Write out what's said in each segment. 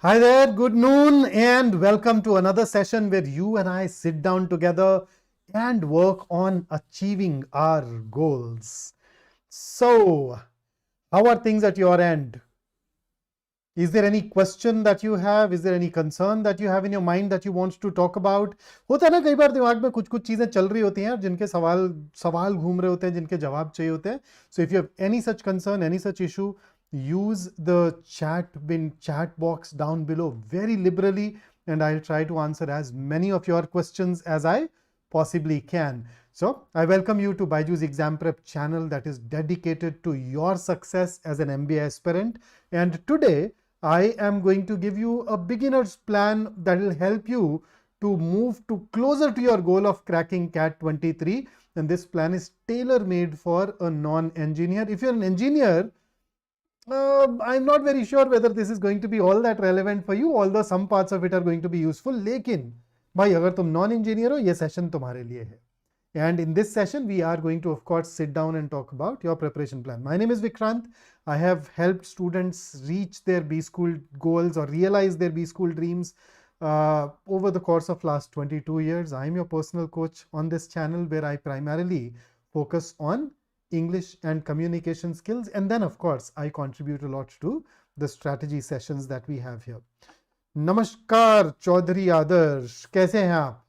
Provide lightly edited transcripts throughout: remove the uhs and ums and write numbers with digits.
Hi there, good noon, and welcome to another session where you and I sit down together and work on achieving our goals. So, how are things at your end? Is there any question that you have? Is there any concern that you have in your mind that you want to talk about? होता है ना, कई बार दिमाग में कुछ कुछ चीजें चल रही होती हैं जिनके सवाल सवाल घूम रहे होते हैं, जिनके जवाब चाहिए होते हैं. So if you have any such concern, any such issue, use the chat box down below very liberally, and I'll try to answer as many of your questions as I possibly can. So I welcome you to BYJU'S Exam Prep channel that is dedicated to your success as an MBA aspirant. And today I am going to give you a beginner's plan that will help you to move to closer to your goal of cracking CAT 23. And this plan is tailor-made for a non-engineer. If you're an engineer, I'm not very sure whether this is going to be all that relevant for you, although some parts of it are going to be useful. लेकिन भाई अगर तुम non-engineer हो, ये session तुम्हारे लिए है. And in this session, we are going to, of course, sit down and talk about your preparation plan. My name is Vikrant. I have helped students reach their B school goals or realize their B school dreams over the course of last 22 years. I am your personal coach on this channel where I primarily focus on English and communication skills. And then, of course, I contribute a lot to the strategy sessions that we have here. नमस्कार चौधरी आदर्श, कैसे हैं आप?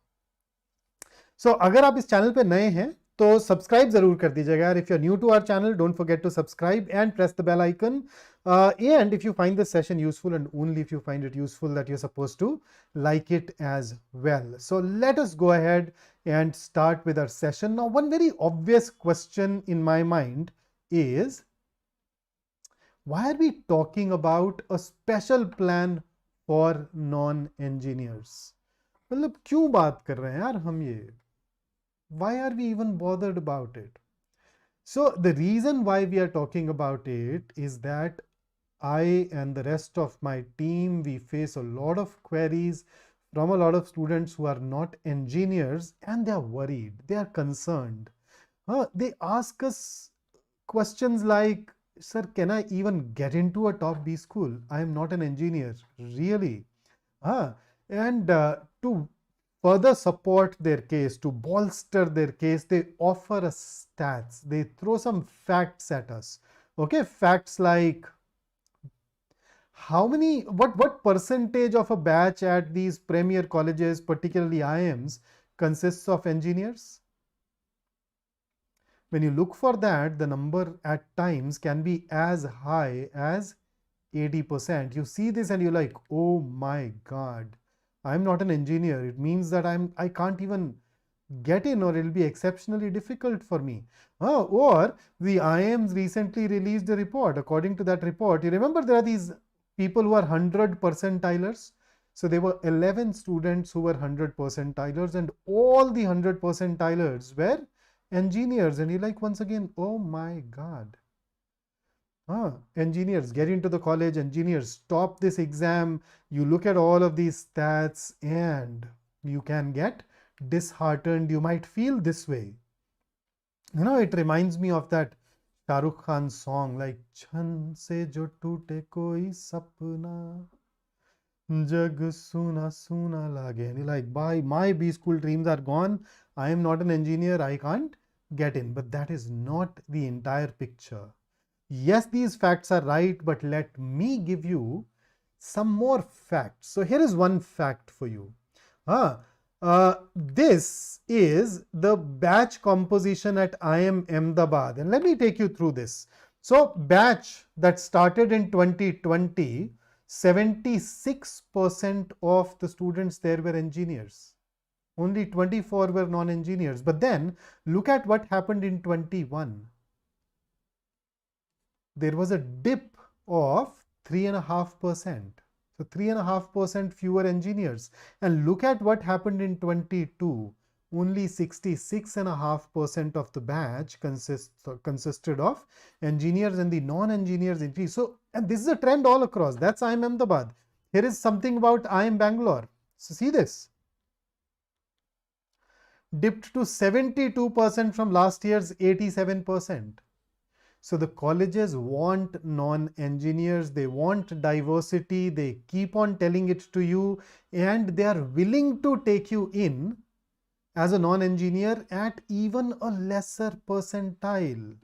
So, अगर आप इस channel पे नए हैं तो सब्सक्राइब जरूर कर दीजिएगा. If you're new to our channel, don't forget to subscribe and press the bell icon. And if you find this session useful, and only if you find it useful, that you're supposed to like it as well. So let us go ahead and start with our session. Now, one very obvious question in my mind is, why are we talking about a special plan for non-engineers? मतलब क्यों बात कर रहे हैं यार हम ये? Why are we even bothered about it? So the reason why we are talking about it is that I and the rest of my team, we face a lot of queries from a lot of students who are not engineers, and they are worried, they are concerned. They ask us questions like, sir, can I even get into a top B school? I am not an engineer, really. And to further support their case, to bolster their case, they offer us stats. They throw some facts at us. Okay, facts like what percentage of a batch at these premier colleges, particularly IIMs, consists of engineers? When you look for that, the number at times can be as high as 80%. You see this and you're like, oh my God, I'm not an engineer. It means that I can't even get in, or it'll be exceptionally difficult for me. Or the IIMs recently released a report. According to that report, you remember there are these people who are 100 percentilers. So there were 11 students who were 100 percentilers, and all the 100 percentilers were engineers. And you're like, once again, oh my God. Engineers get into the college, engineers stop this exam. You look at all of these stats and you can get disheartened. You might feel this way. You know, it reminds me of that Shah Rukh Khan song, like Chan se jo toote koi sapna, jag suna suna lage. And you're like, bye, my B school dreams are gone. I am not an engineer. I can't get in. But that is not the entire picture. Yes, these facts are right, but let me give you some more facts. So here is one fact for you. This is the batch composition at IIM Ahmedabad, and let me take you through this. So batch that started in 2020, 76% of the students there were engineers. Only 24 were non-engineers. But then look at what happened in 21. There was a dip of 3.5%. So 3.5% fewer engineers. And look at what happened in 22. Only 66.5% of the batch consisted of engineers, and the non-engineers increased. So, and this is a trend all across. That's IIM Ahmedabad. Here is something about IIM Bangalore. So see this. Dipped to 72% from last year's 87%. So the colleges want non-engineers, they want diversity, they keep on telling it to you, and they are willing to take you in as a non-engineer at even a lesser percentile.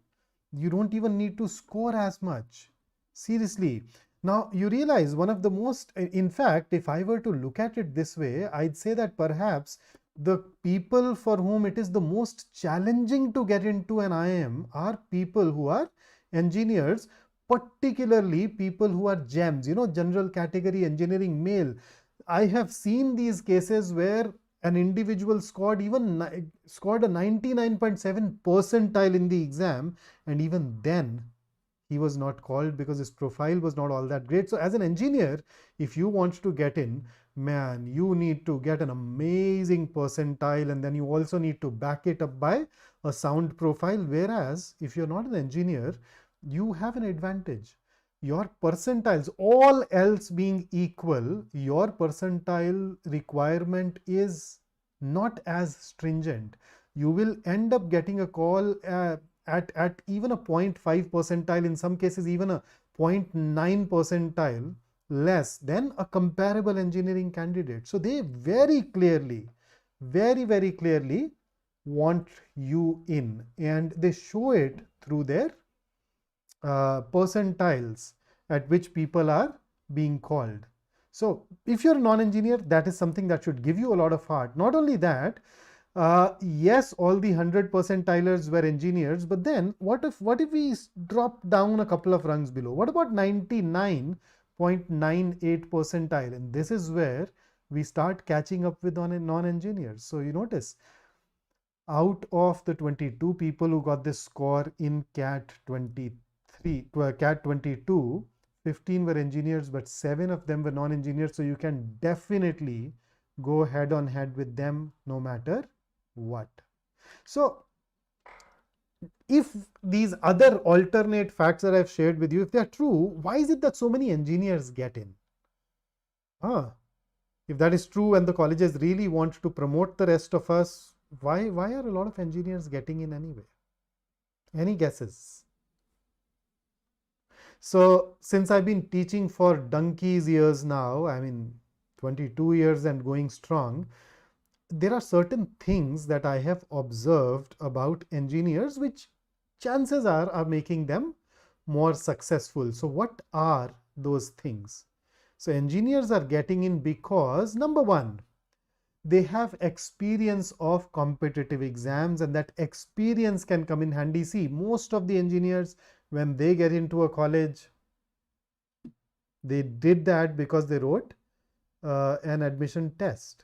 You don't even need to score as much. Seriously. Now you realize one of the most, in fact, if I were to look at it this way, I'd say that perhaps the people for whom it is the most challenging to get into an IIM are people who are engineers, particularly people who are GEMs, general category engineering male. I have seen these cases where an individual scored a 99.7 percentile in the exam, and even then he was not called because his profile was not all that great. So as an engineer, if you want to get in, man, you need to get an amazing percentile, and then you also need to back it up by a sound profile. Whereas if you're not an engineer, you have an advantage. Your percentiles, all else being equal, your percentile requirement is not as stringent. You will end up getting a call at even a 0.5 percentile, in some cases even a 0.9 percentile less than a comparable engineering candidate. So they very clearly, very clearly want you in, and they show it through their percentiles at which people are being called. So if you're a non-engineer, that is something that should give you a lot of heart. Not only that, yes, all the 100 percentilers were engineers, but then what if we drop down a couple of rungs below? What about 99.98 percentile? And this is where we start catching up with non-engineers. So you notice, out of the 22 people who got this score in CAT 22, 15 were engineers, but 7 of them were non-engineers. So you can definitely go head on head with them no matter what. So if these other alternate facts that I've shared with you, if they're true, why is it that so many engineers get in? If that is true and the colleges really want to promote the rest of us, why are a lot of engineers getting in anyway? Any guesses? So since I've been teaching for donkey's years now, 22 years and going strong, there are certain things that I have observed about engineers which chances are making them more successful. So what are those things? So engineers are getting in because, number one, they have experience of competitive exams, and that experience can come in handy. See, most of the engineers, when they get into a college, they did that because they wrote an admission test.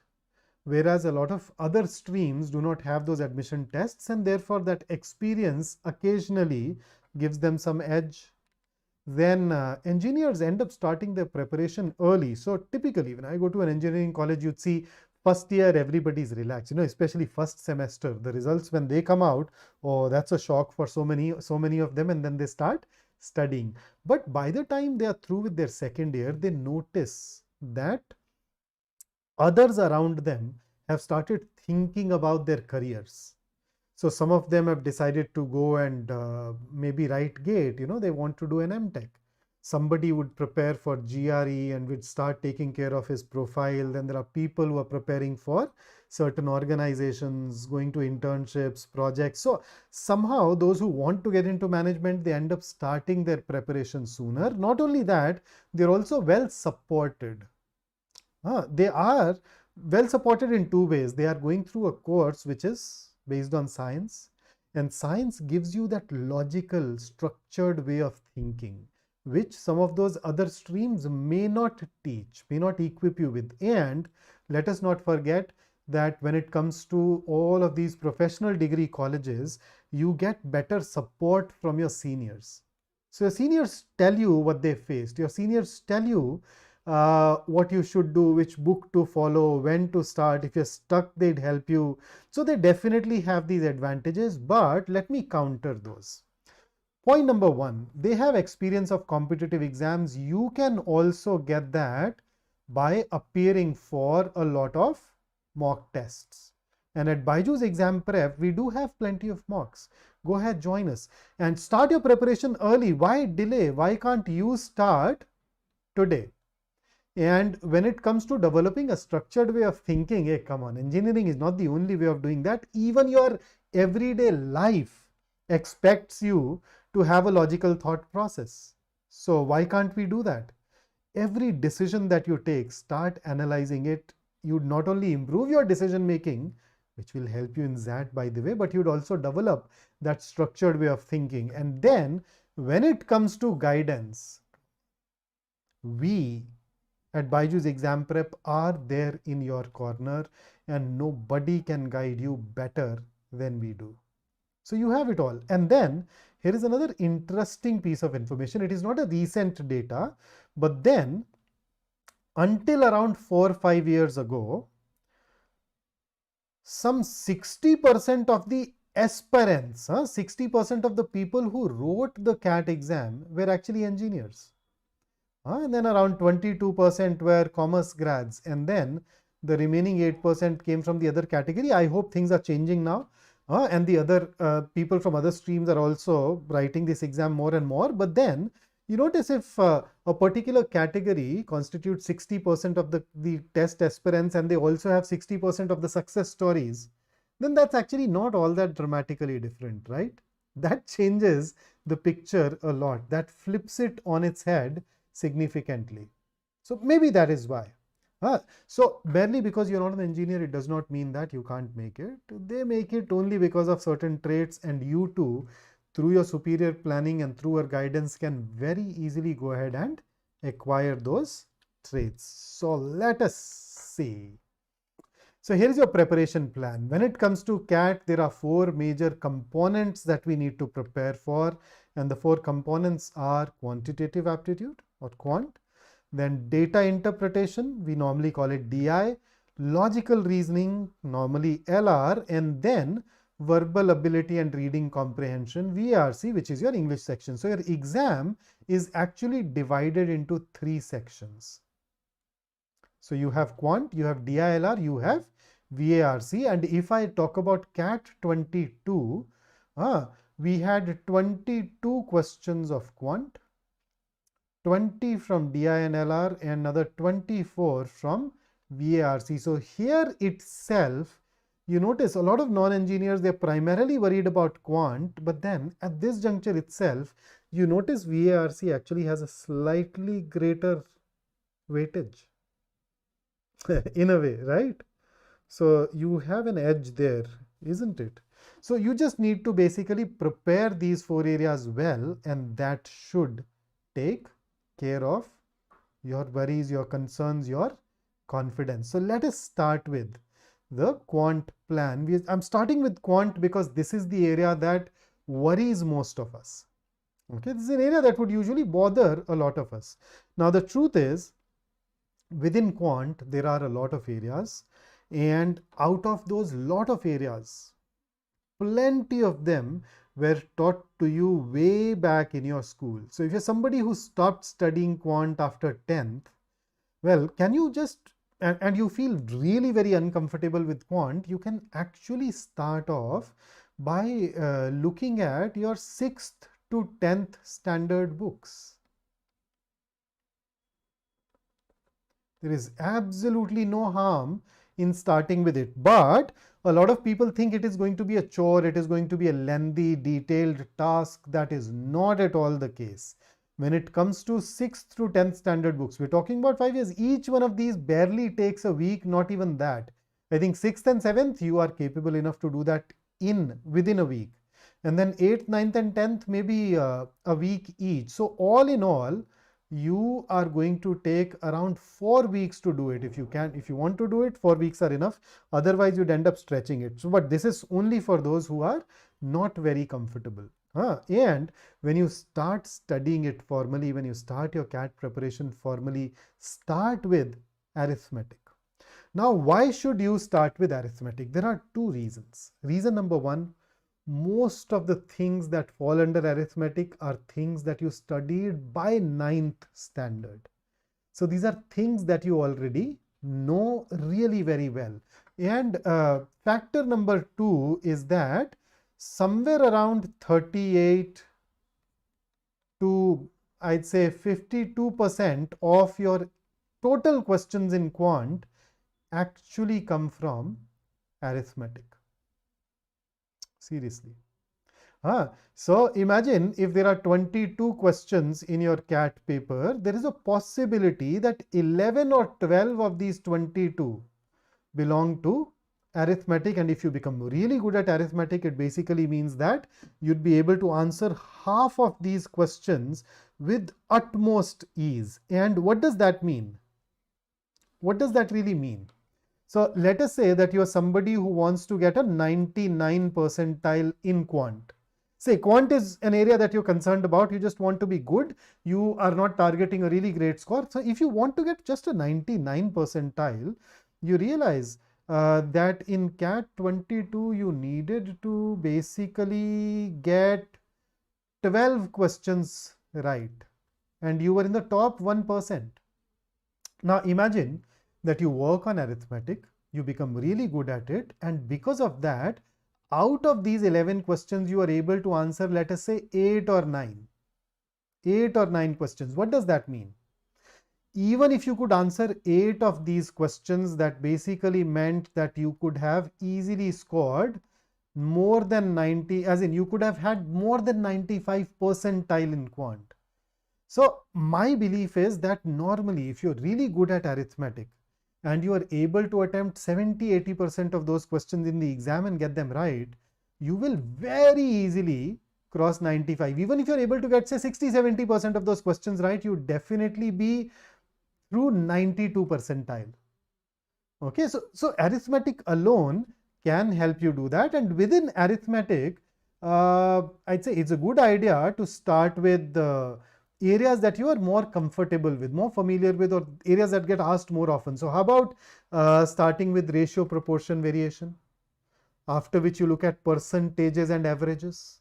Whereas a lot of other streams do not have those admission tests, and therefore that experience occasionally gives them some edge. Then engineers end up starting their preparation early. So typically when I go to an engineering college, you'd see first year everybody's relaxed, especially first semester. The results when they come out, oh, that's a shock for so many of them, and then they start studying. But by the time they are through with their second year, they notice that others around them have started thinking about their careers. So some of them have decided to go and maybe write GATE, they want to do an MTech. Somebody would prepare for GRE and would start taking care of his profile. Then there are people who are preparing for certain organizations, going to internships, projects. So somehow those who want to get into management, they end up starting their preparation sooner. Not only that, they're also well supported. They are well supported in two ways. They are going through a course which is based on science, and science gives you that logical, structured way of thinking, which some of those other streams may not teach, may not equip you with. And let us not forget that when it comes to all of these professional degree colleges, you get better support from your seniors. So your seniors tell you what they faced. Your seniors tell you what you should do, which book to follow, when to start. If you're stuck, they'd help you. So they definitely have these advantages, but let me counter those. Point number one, they have experience of competitive exams. You can also get that by appearing for a lot of mock tests. And at BYJU'S exam prep, we do have plenty of mocks. Go ahead, join us and start your preparation early. Why delay? Why can't you start today? And when it comes to developing a structured way of thinking, hey, come on, engineering is not the only way of doing that. Even your everyday life expects you to have a logical thought process. So why can't we do that? Every decision that you take, start analyzing it. You'd not only improve your decision making, which will help you in that, by the way, but you'd also develop that structured way of thinking. And then when it comes to guidance, we at BYJU'S exam prep are there in your corner, and nobody can guide you better than we do. So you have it all. And then here is another interesting piece of information. It is not a recent data, but then until around 4 or 5 years ago, some 60% of the aspirants, 60% of the people who wrote the CAT exam were actually engineers. And then around 22% were commerce grads, and then the remaining 8% came from the other category. I hope things are changing now, and the other people from other streams are also writing this exam more and more. But then you notice if a particular category constitutes 60% of the test aspirants, and they also have 60% of the success stories, then that's actually not all that dramatically different, right? That changes the picture a lot. That flips it on its head significantly. So maybe that is why. So barely because you're not an engineer, it does not mean that you can't make it. They make it only because of certain traits, and you too, through your superior planning and through your guidance, can very easily go ahead and acquire those traits. So let us see. So here is your preparation plan. When it comes to CAT, there are 4 major components that we need to prepare for, and the 4 components are quantitative aptitude or quant, then data interpretation, we normally call it DI, logical reasoning, normally LR, and then verbal ability and reading comprehension, VARC, which is your English section. So your exam is actually divided into 3 sections. So you have quant, you have DILR, you have VARC. And if I talk about CAT 22, we had 22 questions of quant, 20 from DI and LR, and another 24 from VARC. So here itself, you notice a lot of non-engineers, they're primarily worried about quant, but then at this juncture itself, you notice VARC actually has a slightly greater weightage in a way, right? So you have an edge there, isn't it? So you just need to basically prepare these 4 areas well, and that should take care of your worries, your concerns, your confidence. So let us start with the quant plan. I'm starting with quant because this is the area that worries most of us. Okay, this is an area that would usually bother a lot of us. Now the truth is, within quant, there are a lot of areas, and out of those lot of areas, plenty of them were taught to you way back in your school. So if you're somebody who stopped studying quant after 10th, well, can you just, and you feel really very uncomfortable with quant, you can actually start off by looking at your 6th to 10th standard books. There is absolutely no harm in starting with it, but a lot of people think it is going to be a chore, it is going to be a lengthy, detailed task. That is not at all the case. When it comes to 6th through 10th standard books, we're talking about 5 years. Each one of these barely takes a week, not even that. I think 6th and 7th, you are capable enough to do that within a week. And then 8th, 9th and 10th, maybe a week each. So all in all, you are going to take around 4 weeks to do it. If you want to do it, 4 weeks are enough. Otherwise, you'd end up stretching it. So, but this is only for those who are not very comfortable. And when you start studying it formally, when you start your CAT preparation formally, start with arithmetic. Now, why should you start with arithmetic? There are 2 reasons. Reason number 1, most of the things that fall under arithmetic are things that you studied by 9th standard. So these are things that you already know really very well. And factor number 2 is that somewhere around 38 to, I'd say, 52% of your total questions in quant actually come from arithmetic. Seriously. So imagine if there are 22 questions in your CAT paper, there is a possibility that 11 or 12 of these 22 belong to arithmetic. And if you become really good at arithmetic, it basically means that you'd be able to answer half of these questions with utmost ease. And what does that mean? What does that really mean? So let us say that you are somebody who wants to get a 99 percentile in quant. Say quant is an area that you're concerned about. You just want to be good. You are not targeting a really great score. So if you want to get just a 99 percentile, you realize that in CAT 22, you needed to basically get 12 questions right. And you were in the top 1%. Now imagine that you work on arithmetic, you become really good at it, and because of that, out of these 11 questions, you are able to answer, let us say, 8 or 9. 8 or 9 questions. What does that mean? Even if you could answer 8 of these questions, that basically meant that you could have easily scored more than 90, as in you could have had more than 95 percentile in quant. So my belief is that normally if you're really good at arithmetic and you are able to attempt 70-80% of those questions in the exam and get them right, you will very easily cross 95. Even if you're able to get say 60-70% of those questions right, you definitely be through 92 percentile. Okay, so arithmetic alone can help you do that. And within arithmetic, I'd say it's a good idea to start with areas that you are more comfortable with, more familiar with, or areas that get asked more often. So how about starting with ratio, proportion, variation, after which you look at percentages and averages.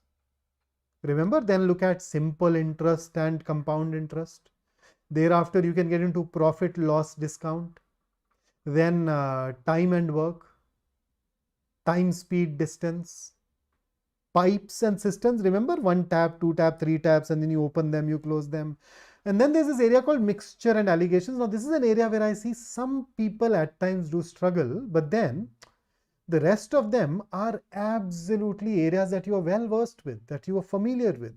Remember, then look at simple interest and compound interest. Thereafter, you can get into profit loss discount, then time and work, time, speed, distance, pipes and cisterns. Remember, 1 tap, 2 tap, 3 taps, and then you open them, you close them. And then there's this area called mixture and allegations. Now, this is an area where I see some people at times do struggle, but then the rest of them are absolutely areas that you are well versed with, that you are familiar with,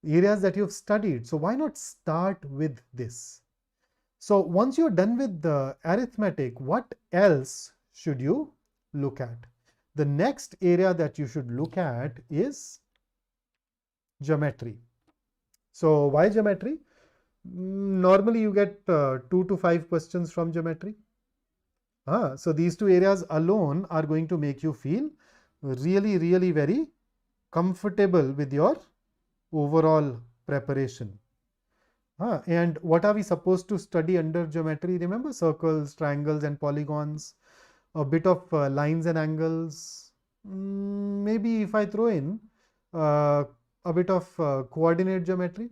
areas that you've studied. So why not start with this? So once you're done with the arithmetic, what else should you look at? The next area that you should look at is geometry. So why geometry? Normally you get 2 to 5 questions from geometry. So these two areas alone are going to make you feel really, really very comfortable with your overall preparation. And what are we supposed to study under geometry? Remember, circles, triangles, and polygons, a bit of lines and angles. Maybe if I throw in a bit of coordinate geometry.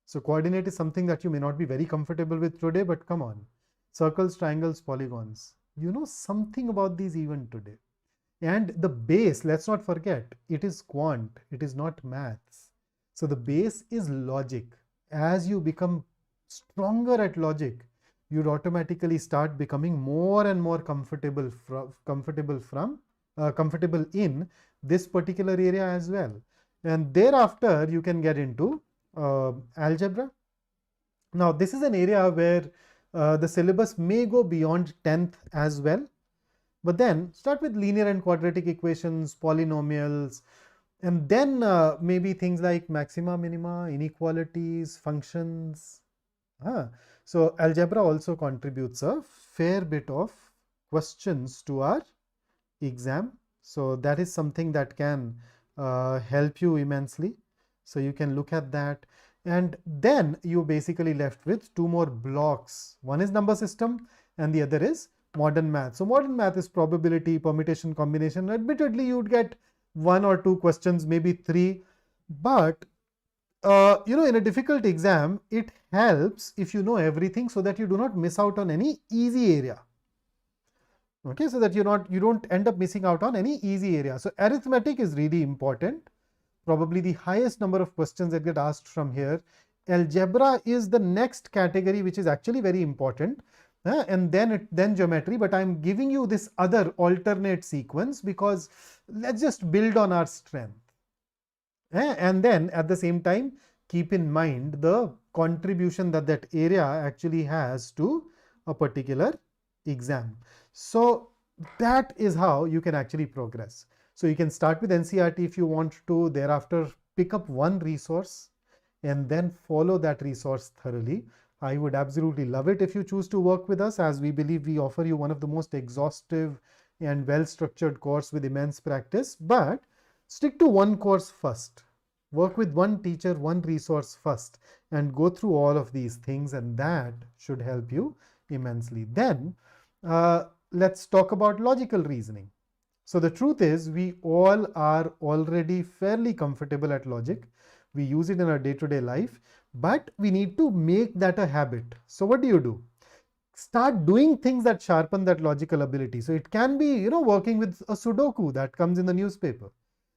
So coordinate is something that you may not be very comfortable with today, but come on. Circles, triangles, polygons. You know something about these even today. And the base, let's not forget, it is quant, it is not maths. So the base is logic. As you become stronger at logic, you'd automatically start becoming more and more comfortable in this particular area as well. And thereafter, you can get into algebra. Now, this is an area where the syllabus may go beyond 10th as well. But then start with linear and quadratic equations, polynomials, and then maybe things like maxima, minima, inequalities, functions. So algebra also contributes a fair bit of questions to our exam. So that is something that can help you immensely. So you can look at that. And then you basically left with 2 more blocks. One is number system and the other is modern math. So modern math is probability, permutation, combination. Admittedly, you'd get 1 or 2 questions, maybe 3. But in a difficult exam, it helps if you know everything so that you do not miss out on any easy area. Okay, so that you don't end up missing out on any easy area. So arithmetic is really important. Probably the highest number of questions that get asked from here. Algebra is the next category, which is actually very important. And then geometry, but I'm giving you this other alternate sequence because let's just build on our strength. And then at the same time, keep in mind the contribution that that area actually has to a particular exam. So that is how you can actually progress. So you can start with NCERT if you want to, thereafter pick up one resource and then follow that resource thoroughly. I would absolutely love it if you choose to work with us, as we believe we offer you one of the most exhaustive and well-structured course with immense practice. But stick to one course first. Work with one teacher, one resource first, and go through all of these things, and that should help you immensely. Then let's talk about logical reasoning. So the truth is, we all are already fairly comfortable at logic. We use it in our day-to-day life, but we need to make that a habit. So what do? Start doing things that sharpen that logical ability. So it can be, working with a Sudoku that comes in the newspaper.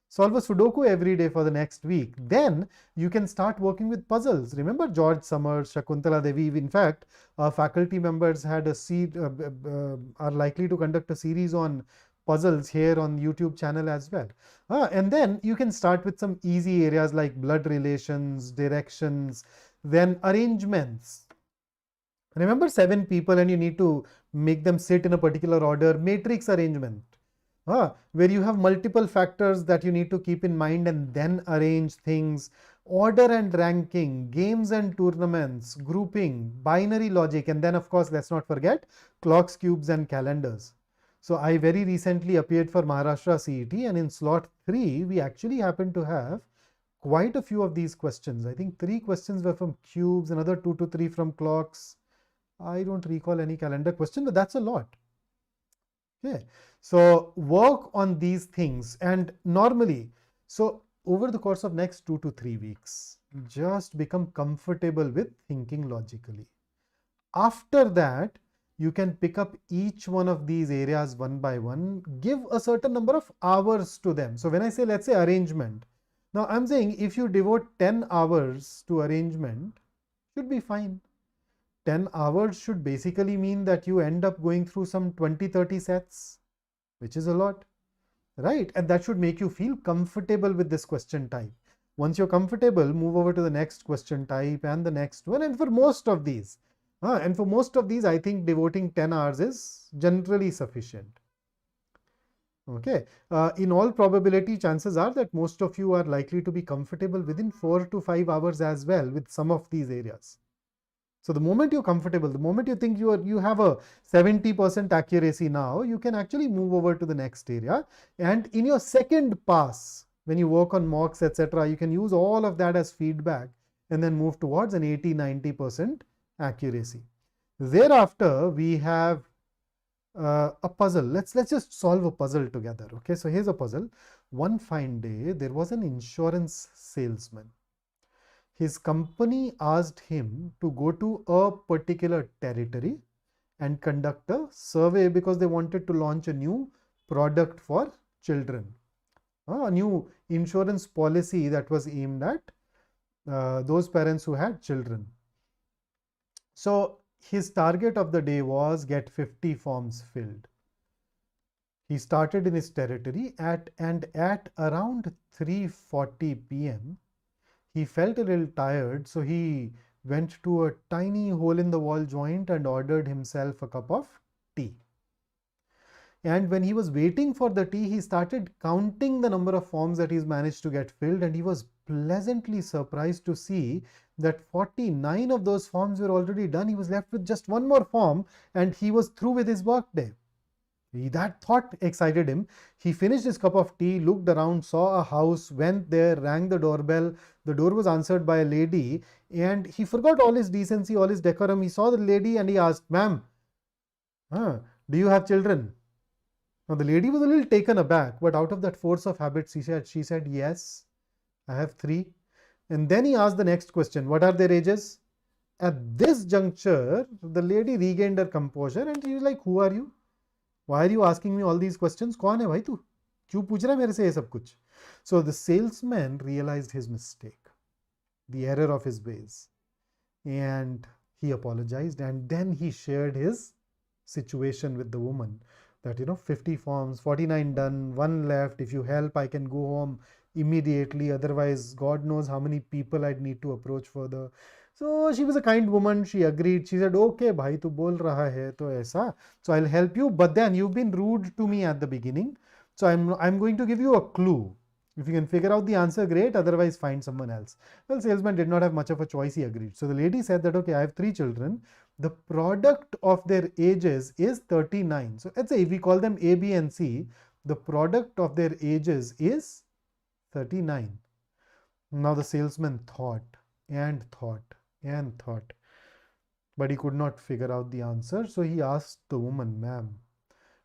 Solve a Sudoku every day for the next week. Then you can start working with puzzles. Remember George Summers, Shakuntala Devi. In fact, our faculty members had are likely to conduct a series on puzzles here on YouTube channel as well. And then you can start with some easy areas like blood relations, directions, then arrangements. Remember 7 people and you need to make them sit in a particular order. Matrix arrangement. Where you have multiple factors that you need to keep in mind and then arrange things. Order and ranking, games and tournaments, grouping, binary logic, and then of course let's not forget clocks, cubes and calendars. So I very recently appeared for Maharashtra CET, and in slot 3 we actually happened to have quite a few of these questions. I think 3 questions were from cubes, another 2 to 3 from clocks. I don't recall any calendar question, but that's a lot. Okay, so work on these things, and normally, so over the course of next 2 to 3 weeks, just become comfortable with thinking logically. After that, you can pick up each one of these areas one by one, give a certain number of hours to them. So when I say, let's say arrangement, now I'm saying if you devote 10 hours to arrangement, should be fine. 10 hours should basically mean that you end up going through some 20-30 sets, which is a lot, right? And that should make you feel comfortable with this question type. Once you're comfortable, move over to the next question type and the next one. And for most of these, I think devoting 10 hours is generally sufficient. Okay. In all probability, chances are that most of you are likely to be comfortable within 4 to 5 hours as well with some of these areas. So the moment you're comfortable, the moment you think you have a 70% accuracy now, you can actually move over to the next area. And in your second pass, when you work on mocks, etc., you can use all of that as feedback and then move towards an 80-90% accuracy. Thereafter, we have a puzzle. Let's just solve a puzzle together. Okay, so here's a puzzle. One fine day, there was an insurance salesman. His company asked him to go to a particular territory and conduct a survey because they wanted to launch a new product for children, a new insurance policy that was aimed at those parents who had children. So his target of the day was get 50 forms filled. He started in his territory at around 3:40 p.m. He felt a little tired, so he went to a tiny hole-in-the-wall joint and ordered himself a cup of tea. And when he was waiting for the tea, he started counting the number of forms that he's managed to get filled, and he was pleasantly surprised to see that 49 of those forms were already done. He was left with just one more form, and he was through with his work day. That thought excited him. He finished his cup of tea, looked around, saw a house, went there, rang the doorbell. The door was answered by a lady, and he forgot all his decency, all his decorum. He saw the lady and he asked, "Ma'am, do you have children?" Now the lady was a little taken aback, but out of that force of habit, she said, "Yes, I have 3. And then he asked the next question, "What are their ages?" At this juncture, the lady regained her composure and she was like, "Who are you?" Why are you asking me all these questions? कौन है भाई तू? क्यों पूछ रहा है मेरे से ये सब कुछ? So the salesman realized his mistake, the error of his ways, and he apologized, and then he shared his situation with the woman that 50 forms, 49 done, one left. If you help, I can go home immediately. Otherwise, God knows how many people I'd need to approach further. So she was a kind woman. She agreed. She said, okay, bhai, tu bol raha hai to aisa. So I'll help you. But then you've been rude to me at the beginning. So I'm going to give you a clue. If you can figure out the answer, great. Otherwise, find someone else. Well, salesman did not have much of a choice. He agreed. So the lady said that, okay, I have 3 children. The product of their ages is 39. So let's say if we call them A, B, and C, the product of their ages is 39. Now the salesman thought and thought and thought, but he could not figure out the answer. So he asked the woman, ma'am,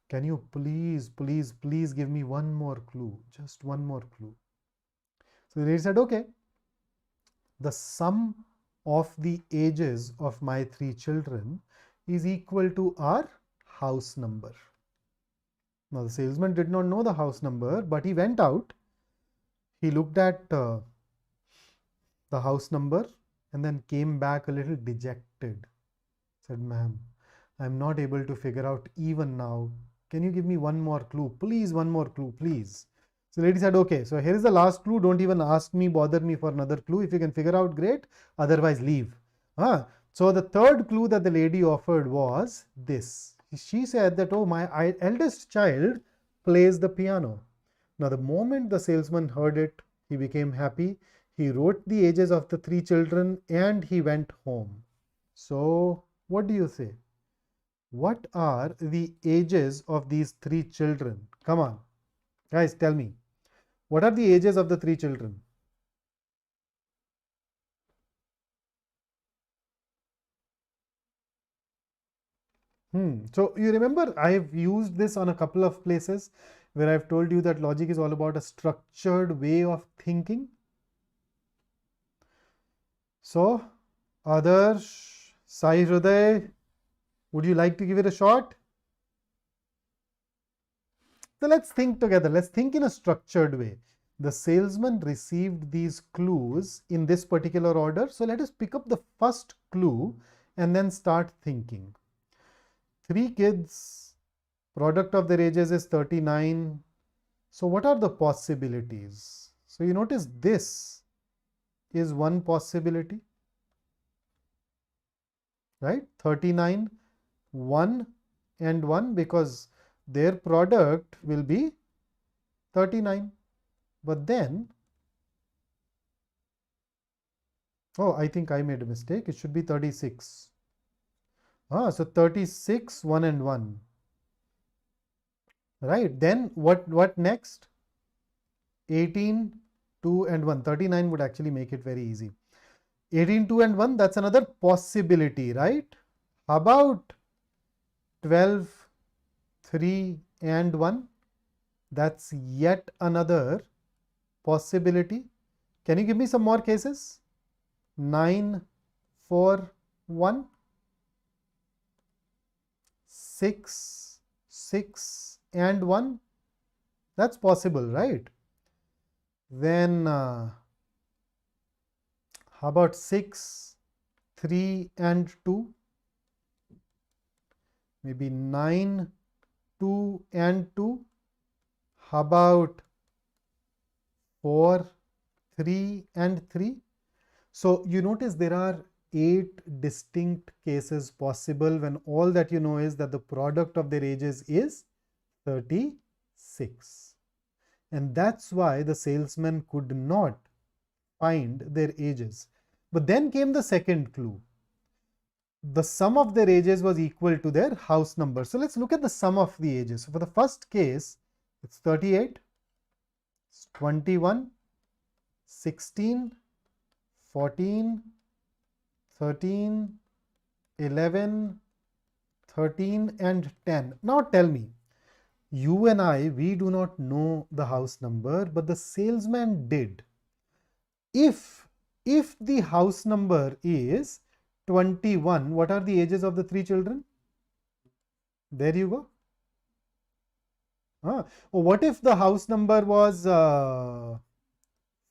can you please give me one more clue, just one more clue. So the lady said, okay, the sum of the ages of my 3 children is equal to our house number. Now the salesman did not know the house number, but he went out, he looked at the house number and then came back a little dejected. Said, ma'am, I'm not able to figure out even now. Can you give me one more clue? Please, one more clue, please. So the lady said, okay, so here is the last clue. Don't even ask me, bother me for another clue. If you can figure out, great. Otherwise, leave. So the third clue that the lady offered was this. She said that, oh, my eldest child plays the piano. Now, the moment the salesman heard it, he became happy. He wrote the ages of the 3 children and he went home. So, what do you say? What are the ages of these 3 children? Come on, guys, tell me. What are the ages of the 3 children? So you remember I've used this on a couple of places where I've told you that logic is all about a structured way of thinking. So, Adarsh, Sai Hriday, would you like to give it a shot? So let's think together. Let's think in a structured way. The salesman received these clues in this particular order. So let us pick up the first clue and then start thinking. 3 kids, product of their ages is 39. So what are the possibilities? So you notice this is one possibility, right? 39, 1 and 1, because their product will be 39. But then, oh, I think I made a mistake. It should be 36. So 36, 1 and 1. Right. Then what next? 18, 2 and 1. 39 would actually make it very easy. 18, 2 and 1, that's another possibility, right? How about 12, 3 and 1? That's yet another possibility. Can you give me some more cases? 9, 4, 1. 6, 6 and 1. That's possible, right? Then how about 6, 3 and 2? Maybe 9, 2 and 2. How about 4, 3 and 3? So you notice there are 8 distinct cases possible when all that you know is that the product of their ages is 36. And that's why the salesman could not find their ages. But then came the second clue. The sum of their ages was equal to their house number. So let's look at the sum of the ages. So for the first case, it's 38, it's 21, 16, 14, 13, 11, 13 and 10. Now tell me, you and I, we do not know the house number, but the salesman did. If the house number is 21, what are the ages of the 3 children? There you go. Oh, what if the house number was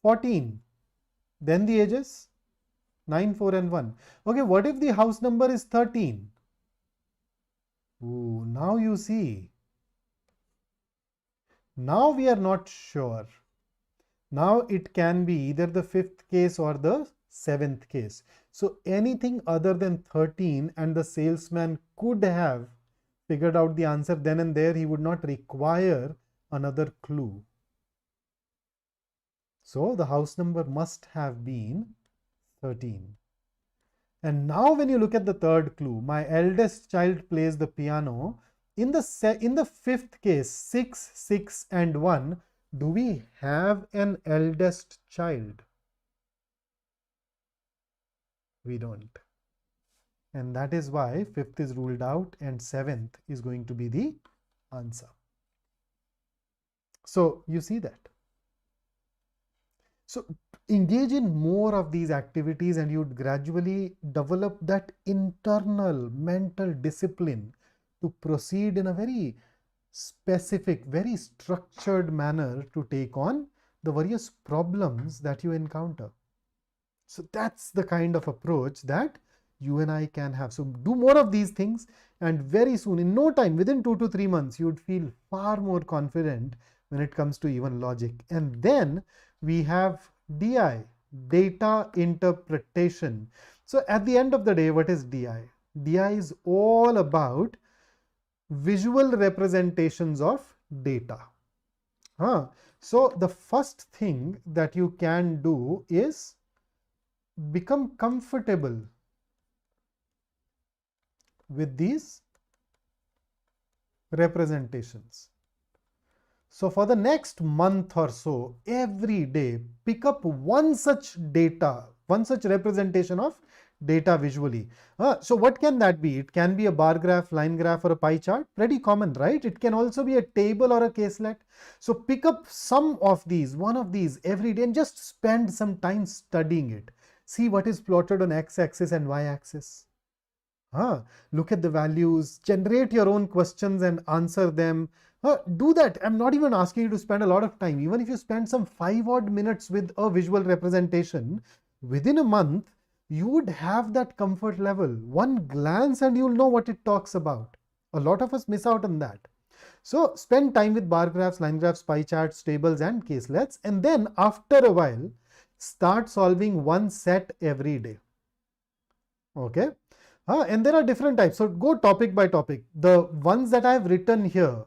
14? Then the ages 9, 4 and 1. Okay, what if the house number is 13? Ooh, now you see. Now we are not sure. Now it can be either the fifth case or the seventh case. So anything other than 13, and the salesman could have figured out the answer then and there, he would not require another clue. So the house number must have been 13. And now when you look at the third clue, my eldest child plays the piano. In the fifth case, 6, 6 and 1, do we have an eldest child? We don't. And that is why fifth is ruled out and seventh is going to be the answer. So you see that. So engage in more of these activities and you'd gradually develop that internal mental discipline to proceed in a very specific, very structured manner to take on the various problems that you encounter. So that's the kind of approach that you and I can have. So do more of these things, and very soon, in no time, within 2 to 3 months, you would feel far more confident when it comes to even logic. And then we have DI, data interpretation. So at the end of the day, what is DI? DI is all about visual representations of data. So the first thing that you can do is become comfortable with these representations. So for the next month or so, every day, pick up one such representation of data visually. So what can that be? It can be a bar graph, line graph, or a pie chart. Pretty common, right? It can also be a table or a caselet. So pick up some of these, one of these every day, and just spend some time studying it. See what is plotted on x-axis and y-axis. Look at the values, generate your own questions and answer them. Do that. I'm not even asking you to spend a lot of time. Even if you spend some 5 odd minutes with a visual representation, within a month, you would have that comfort level. One glance and you'll know what it talks about. A lot of us miss out on that. So spend time with bar graphs, line graphs, pie charts, tables and caselets. And then after a while, start solving one set every day. Okay. And there are different types. So go topic by topic. The ones that I have written here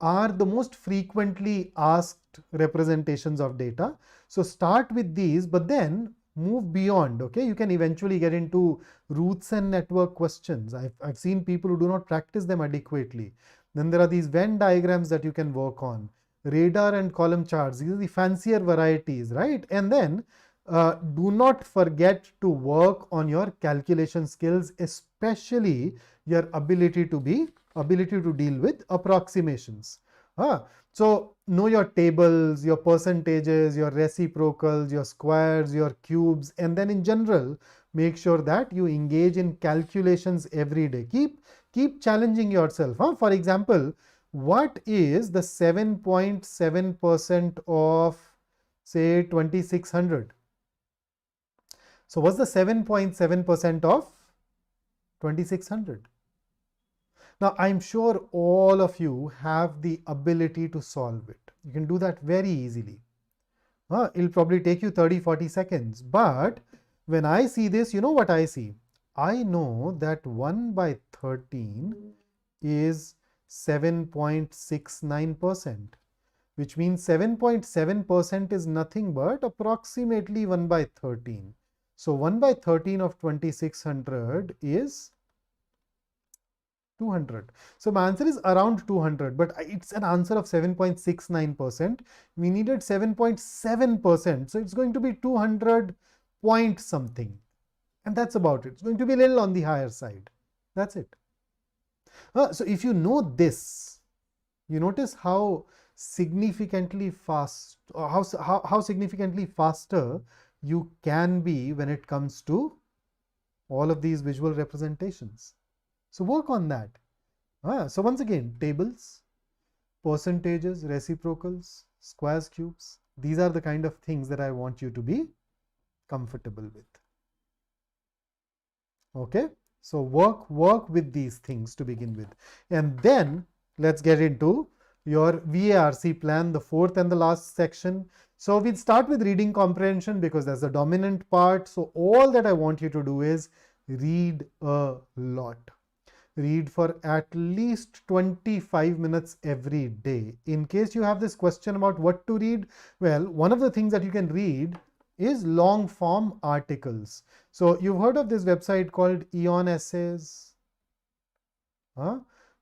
are the most frequently asked representations of data. So start with these, but then move beyond. Okay, you can eventually get into roots and network questions. I've seen people who do not practice them adequately. Then there are these Venn diagrams that you can work on, radar and column charts. These are the fancier varieties, right? And then do not forget to work on your calculation skills, especially your ability to deal with approximations. So know your tables, your percentages, your reciprocals, your squares, your cubes, and then in general, make sure that you engage in calculations every day. Keep challenging yourself. For example, what is the 7.7% of, say, 2600? So what's the 7.7% of 2600? Now, I'm sure all of you have the ability to solve it. You can do that very easily. It'll probably take you 30-40 seconds. But when I see this, you know what I see? I know that 1 by 13 is 7.69%, which means 7.7% is nothing but approximately 1 by 13. So 1 by 13 of 2600 is 200. So my answer is around 200, but it's an answer of 7.69%. We needed 7.7%. So it's going to be 200 point something. And that's about it. It's going to be a little on the higher side. That's it. So if you know this, you notice how significantly fast, or how significantly faster you can be when it comes to all of these visual representations. So work on that. So once again, tables, percentages, reciprocals, squares, cubes. These are the kind of things that I want you to be comfortable with. Okay, so work with these things to begin with, and then let's get into your VARC plan, the fourth and the last section. So we'll start with reading comprehension because that's the dominant part. So all that I want you to do is read a lot. Read for at least 25 minutes every day. In case you have this question about what to read, well, one of the things that you can read is long form articles. So you've heard of this website called Eon Essays,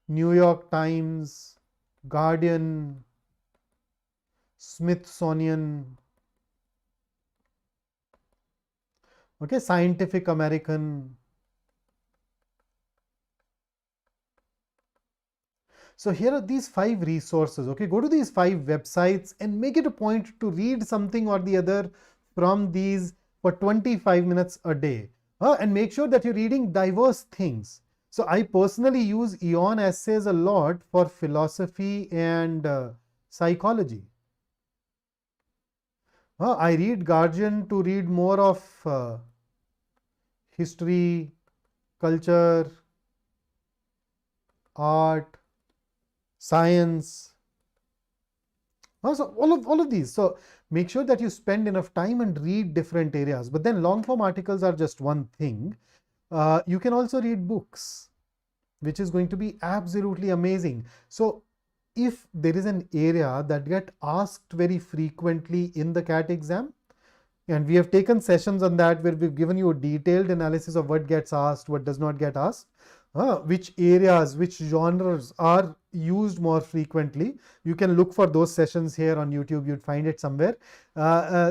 New York Times, Guardian, Smithsonian, okay, Scientific American. So here are these 5 resources. Okay, go to these 5 websites and make it a point to read something or the other from these for 25 minutes a day, and make sure that you're reading diverse things. So I personally use Eon Essays a lot for philosophy and psychology. I read Guardian to read more of history, culture, art, science. So all of these. So make sure that you spend enough time and read different areas. But then long form articles are just one thing. You can also read books, which is going to be absolutely amazing. So if there is an area that gets asked very frequently in the CAT exam, and we have taken sessions on that where we've given you a detailed analysis of what gets asked, what does not get asked, which areas, which genres are used more frequently. You can look for those sessions here on YouTube. You'd find it somewhere.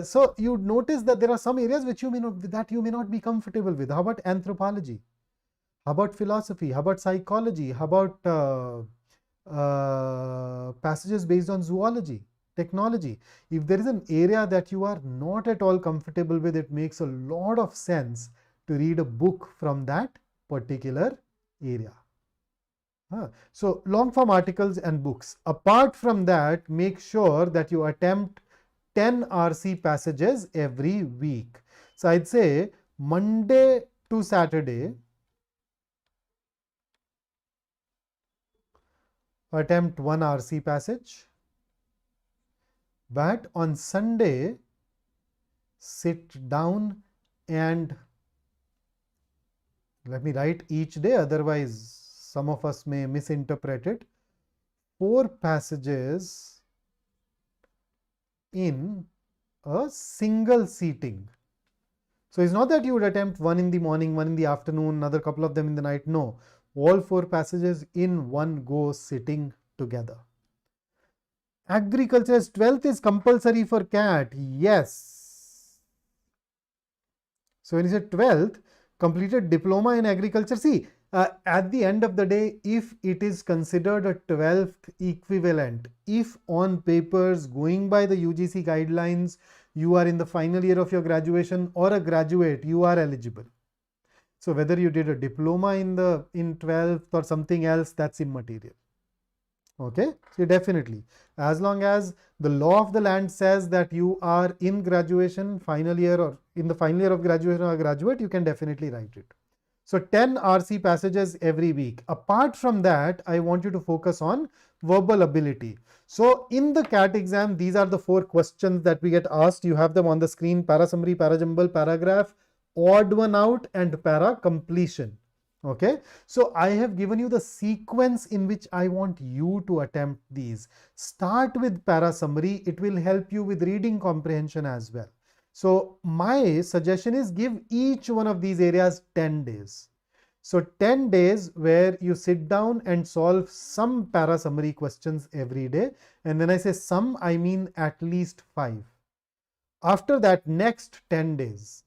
So you'd notice that there are some areas which you may not be comfortable with. How about anthropology? How about philosophy? How about psychology? How about passages based on zoology, technology? If there is an area that you are not at all comfortable with, it makes a lot of sense to read a book from that particular area. So long form articles and books. Apart from that, make sure that you attempt 10 RC passages every week. So I'd say Monday to Saturday, attempt 1 RC passage, but on Sunday, sit down and let me write each day, otherwise some of us may misinterpret it. 4 passages in a single seating. So it's not that you would attempt 1 in the morning, 1 in the afternoon, another couple of them in the night. No, all 4 passages in one go sitting together. Agriculture's 12th is compulsory for CAT. Yes. So when you say 12th, completed diploma in agriculture. See, at the end of the day, if it is considered a 12th equivalent, if on papers going by the UGC guidelines, you are in the final year of your graduation or a graduate, you are eligible. So whether you did a diploma in 12th or something else, that's immaterial. Okay, so definitely, as long as the law of the land says that you are in graduation, final year, or in the final year of graduation or graduate, you can definitely write it. So 10 RC passages every week. Apart from that, I want you to focus on verbal ability. So in the CAT exam, these are the 4 questions that we get asked. You have them on the screen: para summary, para jumble, paragraph, odd one out, and para completion. Okay, so I have given you the sequence in which I want you to attempt these. Start with para summary. It will help you with reading comprehension as well. So my suggestion is give each one of these areas 10 days. So 10 days where you sit down and solve some para summary questions every day. And when I say some, I mean at least 5. After that, next 10 days,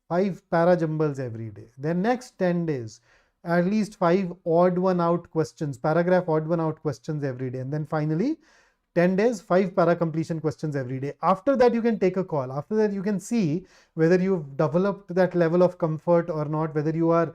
5 para jumbles every day. Then next 10 days, at least 5 odd one out questions, paragraph odd one out questions every day. And then finally, 10 days, 5 para completion questions every day. After that, you can take a call. After that, you can see whether you've developed that level of comfort or not, whether you are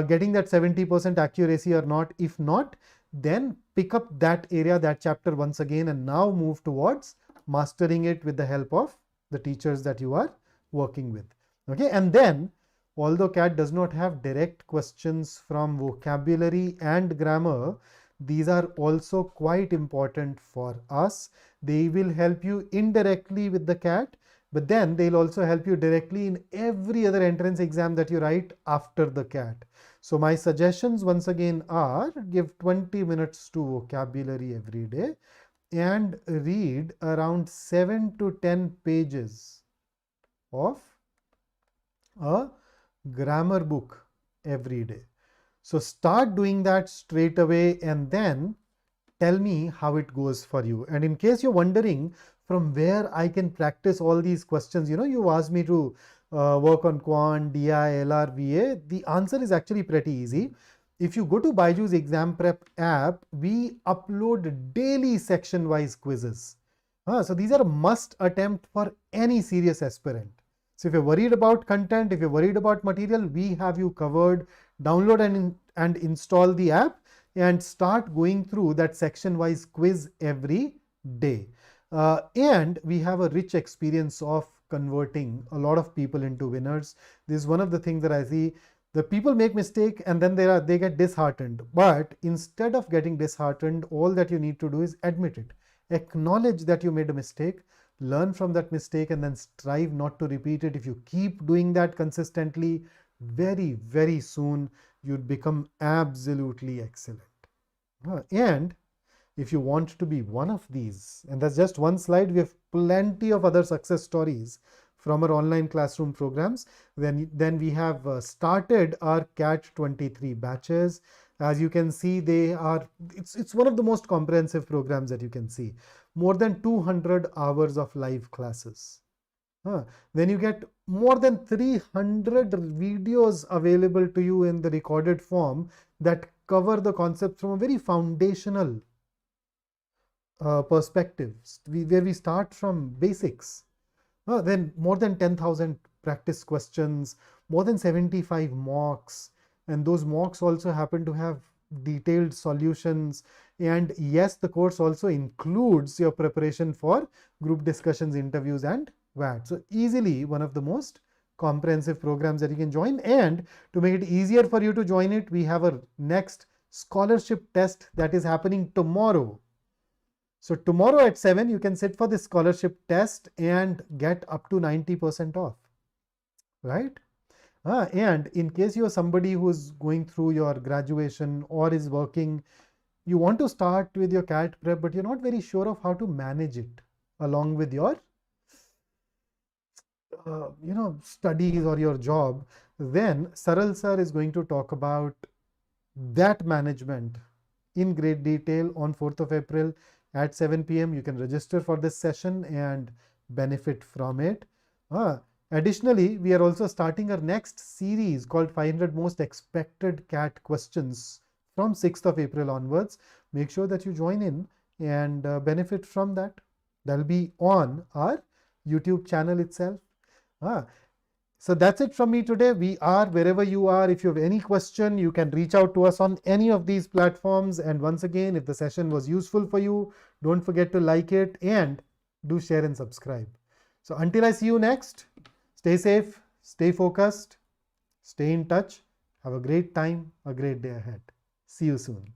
getting that 70% accuracy or not. If not, then pick up that area, that chapter once again, and now move towards mastering it with the help of the teachers that you are working with. Okay, and then although CAT does not have direct questions from vocabulary and grammar, these are also quite important for us. They will help you indirectly with the CAT, but then they'll also help you directly in every other entrance exam that you write after the CAT. So my suggestions once again are: give 20 minutes to vocabulary every day and read around 7 to 10 pages of a grammar book every day. So start doing that straight away and then tell me how it goes for you. And in case you're wondering from where I can practice all these questions, you asked me to work on Quant, DI, LR, VA. The answer is actually pretty easy. If you go to BYJU'S exam prep app, we upload daily section-wise quizzes. So these are a must attempt for any serious aspirant. So if you're worried about content, if you're worried about material, we have you covered. Download and install the app and start going through that section-wise quiz every day. And we have a rich experience of converting a lot of people into winners. This is one of the things that I see. The people make mistake and then they get disheartened. But instead of getting disheartened, all that you need to do is admit it. Acknowledge that you made a mistake, learn from that mistake, and then strive not to repeat it. If you keep doing that consistently, very, very soon you'd become absolutely excellent. And if you want to be one of these, and that's just one slide, we have plenty of other success stories from our online classroom programs. Then we have started our CAT 23 batches. As you can see, it's one of the most comprehensive programs that you can see. More than 200 hours of live classes. Then you get more than 300 videos available to you in the recorded form that cover the concepts from a very foundational perspective, where we start from basics. Then more than 10,000 practice questions, more than 75 mocks, and those mocks also happen to have detailed solutions. And yes, the course also includes your preparation for group discussions, interviews, and VAT. So easily one of the most comprehensive programs that you can join. And to make it easier for you to join it, we have a next scholarship test that is happening tomorrow. So tomorrow at 7, you can sit for this scholarship test and get up to 90% off, right? And in case you're somebody who's going through your graduation or is working, you want to start with your CAT prep, but you're not very sure of how to manage it along with your studies or your job, then Saral sir is going to talk about that management in great detail on 4th of April at 7 p.m. You can register for this session and benefit from it. Additionally, we are also starting our next series called 500 Most Expected CAT Questions from 6th of April onwards. Make sure that you join in and benefit from that. That'll be on our YouTube channel itself. So that's it from me today. We are wherever you are. If you have any question, you can reach out to us on any of these platforms. And once again, if the session was useful for you, don't forget to like it and do share and subscribe. So until I see you next, stay safe, stay focused, stay in touch. Have a great time, a great day ahead. See you soon.